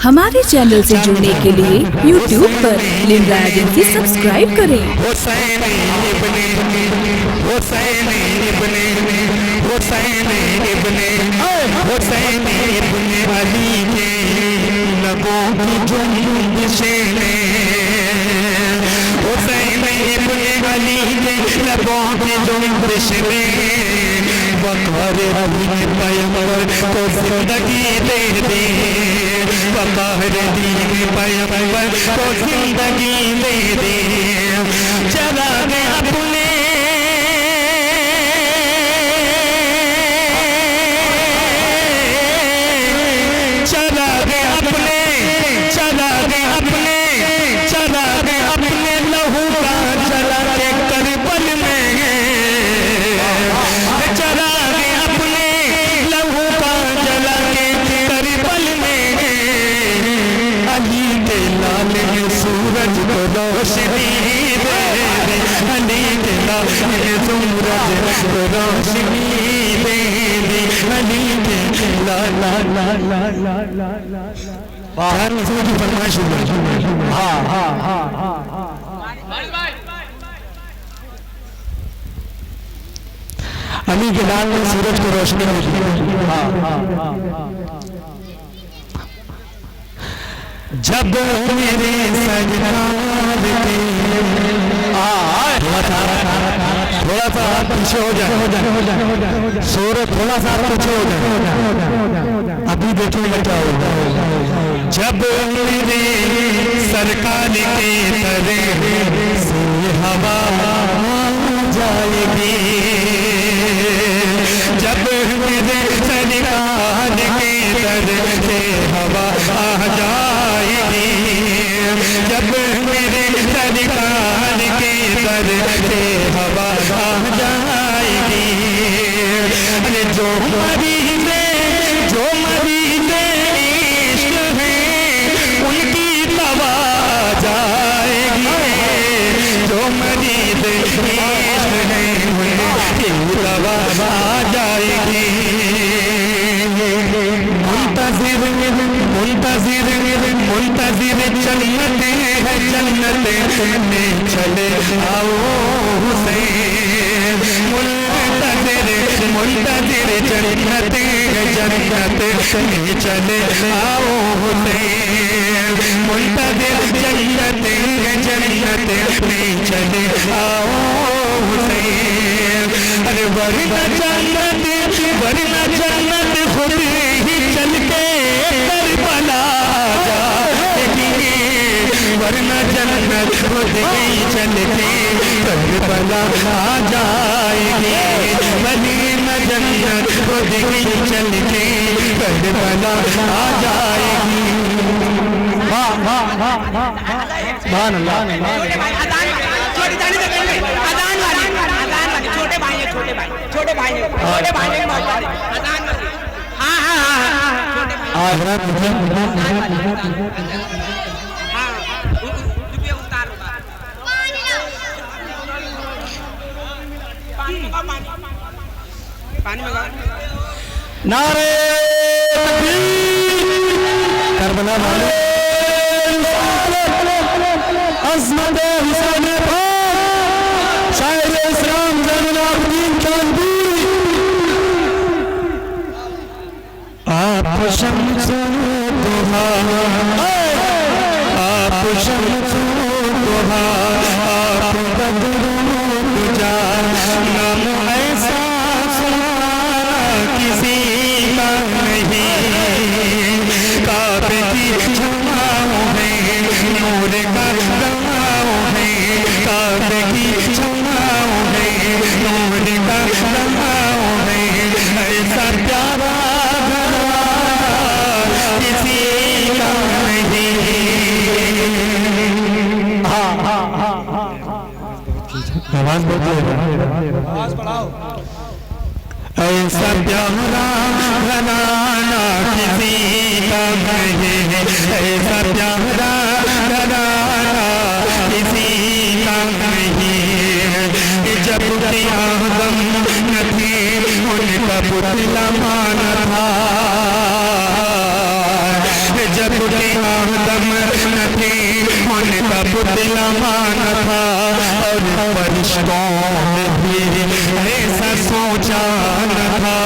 हमारे चैनल से जुड़ने के लिए YouTube पर लिमरा एजेंसी सब्सक्राइब करें। हुसैन इब्ने अली के लबों की जुम्बिशें हुसैन इब्ने अली के लबों की जुम्बिशें बकार अली के पैगंबर को जिंदगी दे दे बकार अली के पैगंबर को जिंदगी दे दे चला गया अपने लहू का चला के करबल में चला गया अपने लहू का जला के करबल में अली के लाल में सूरज को रोशनी दे दे अली के लाल में सूरज को रोशनी दे दे अली के लाल ला ला ला ला ला ला बाहर में सूरज की फरमाइश हुई। हाँ हाँ हाँ हाँ हाँ अली के लाल में सूरज को रोशनी मिली। हाँ हाँ हाँ जब मेरे सरकार के थोड़ा सा पीछे हो जाए सूरज थोड़ा सा पीछे हो जाए अभी देखेंगे क्या होगा। जब मेरे सरकार के तरे से हवा जाएगी जब मेरे सरकार के तरे से हवा आ जाएगी जब मेरे सरकार के तरे से हवा आ जाएगी अरे जो मरीज़े इश्क है उनकी दवा जाएगी जो मरीज़े इश्क है उनकी दवा आ जाएगी मुंतज़िर जन्नत है जन्नत में चले आओ हुसैन मुंतज़िर जन्नत है जन्नत में चले आओ हुसैन मुंतज़िर जन्नत है जन्नत में चले आओ हुसैन अरे वरना जन्नत खुद ही चल के करबला जाएगी वरना जन्नत खुद ही चल के करबला आ जाएगी वरना जन्नत खुद ही चल के करबला आ जाएगी। वाह वाह वाह वाह सुभान अल्लाह। छोटे भाई नारे करबला वाले अज़मत हुसैन शायर इस्लाम ज़ैनुल आबिदीन कानवी आप शम्सो दुहा आप शम्सो दुहा आप बदरो दुजा नाम ऐसा किसी का नहीं काबे की छाँव है नूर का गमाओ है काबे की छाँव है नूर का गमाओ है ऐसा प्यारा किसी का नहीं। हाँ हाँ हाँ हाँ आवाज बढ़ाओ ऐसा प्यारा घराना किसी का नहीं ऐसा प्यारा घराना किसी का नहीं जब आदम न थे उनका पुतला माना था जब के आदम न थे उनका पुतला माना था और फरिश्तों ने भी ऐसा सोचा न था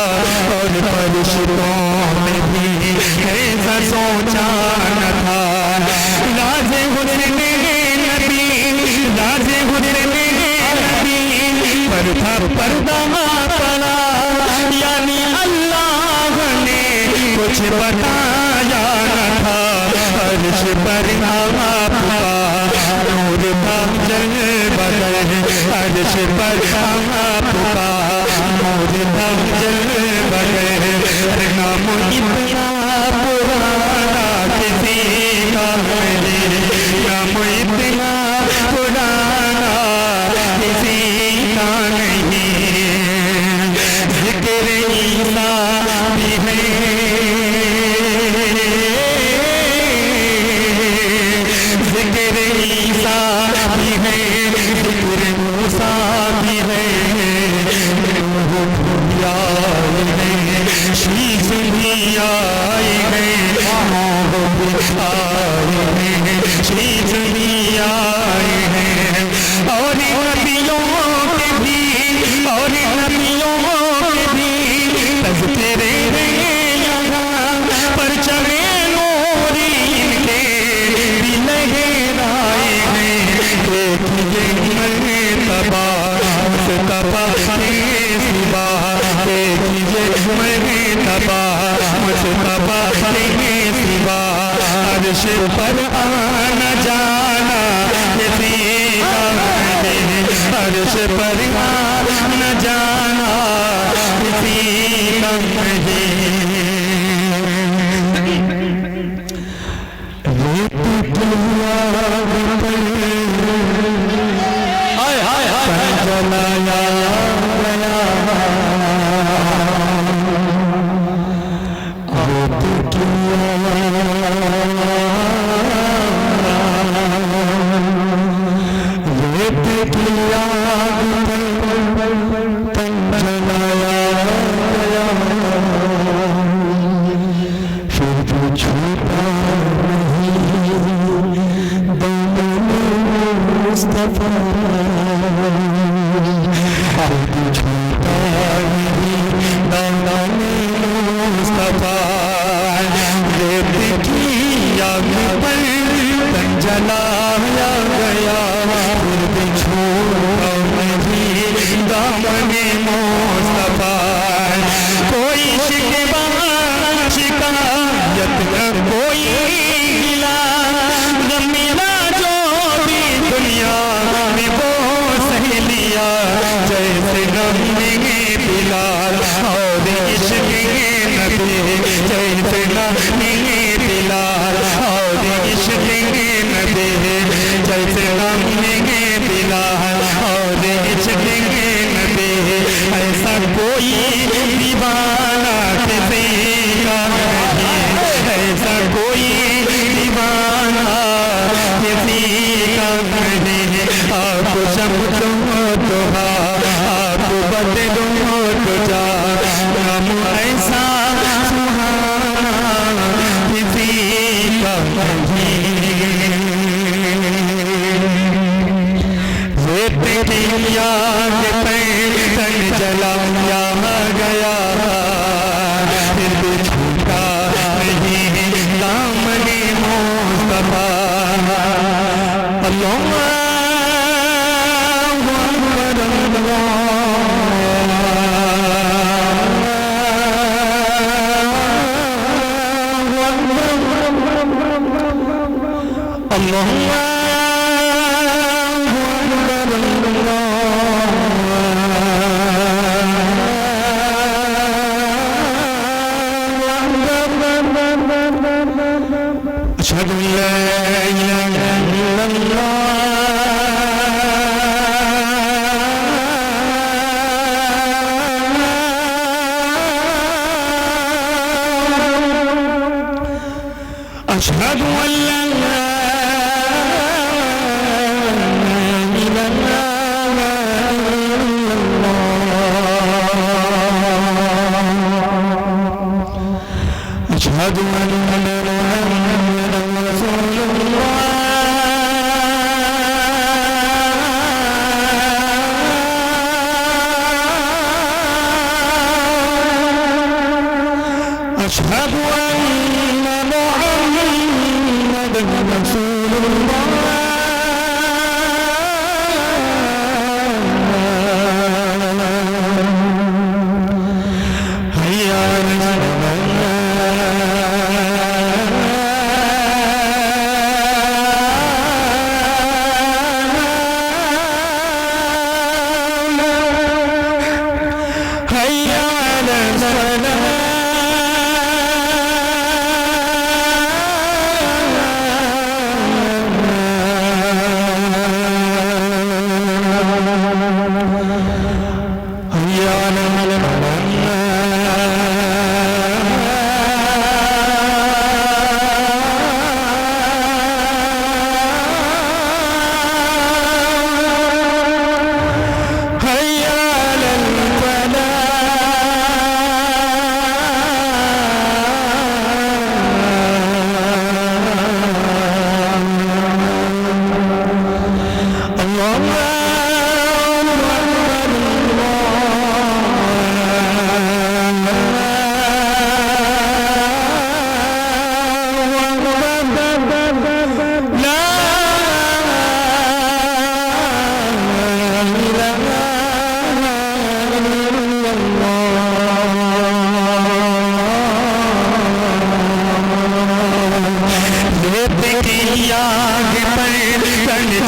और फरिश्तों ने भी ऐसा सोचा न था। राज़े हुस्न नबी राज़े हुस्न नबी पर था पर्दा पड़ा यानी अल्लाह ने कुछ बताया न था। अर्श पर आपका नूर था जल बदल अर्श पर आपका नूर था जल बदल नाम इतना पुराना किसी का नहीं नाम इतना पुराना किसी का नहीं। ज़िक्र ईसा भी है ज़िक्र ईसा भी है ज़िक्र मूसा भी है शीश भी आए हैं मोह भी आए हैं शीश भी आए हैं और नबियों के भी और नबियों के भी तज़किरे पर चले नूरी इनके भी लहराए हैं। देखिए मर्तबा मुस्तफा के सिवा देखिए मर्तबा मुस्तफा के सिवा अर्श पर आना जाना किसी का नहीं अर्श पर आना जाना किसी का नहीं। हाय हाय हाय जलाया जलाया गया फिर भी छोड़ा नहीं दामने मुस्तफा। कोई शिकवा शिकायत न कोई गिला मेरा जो भी दुनिया में वो सह लिया जैसे गमे बिलाल और इश्क नबी जैसे गमे बिलाल और इश्क जैसे हमने बिलाल और इश्क नबी ऐसा कोई दीवाना किसी का नहीं ऐसा कोई दीवाना किसी का नहीं। आपको समझो तो आपको बदलो तो जा हम ऐसा सुहाना किसी का नहीं। याद पे तन जलाया गया फिर भी छूटा नहीं दामने मुस्तफा। अल्लाह अल्लाह अशहदु अल्ला इलाहा इल्लल्लाह अशहदु अल्ला अशहदु अन्ना मुहम्मदन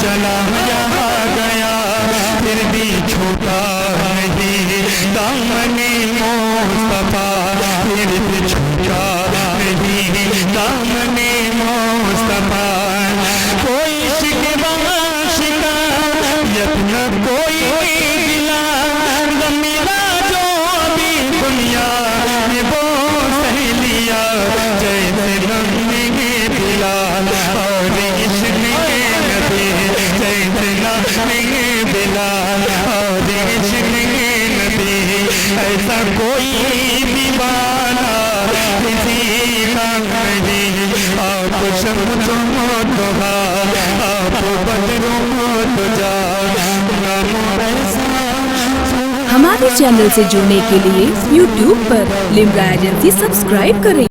चला यहाँ गया फिर भी छूटा नहीं दामने मुस्तफा, फिर भी छूटा नहीं दामने मुस्तफा। कोई शिकवा शिकायत न कोई गिला, मेरा जो भी दुनिया में वो सह लिया, जैसे नबी बिलाल और इश्क़ नबी, जैसे नबी बिलाल और इश्क़ नबी। ऐसा कोई दीवाना किसी का नहीं, आप शम्स तो आप बदरो तो जा। हमारे चैनल से जुड़ने के लिए YouTube पर लिम्रा एजेंसी सब्सक्राइब करें।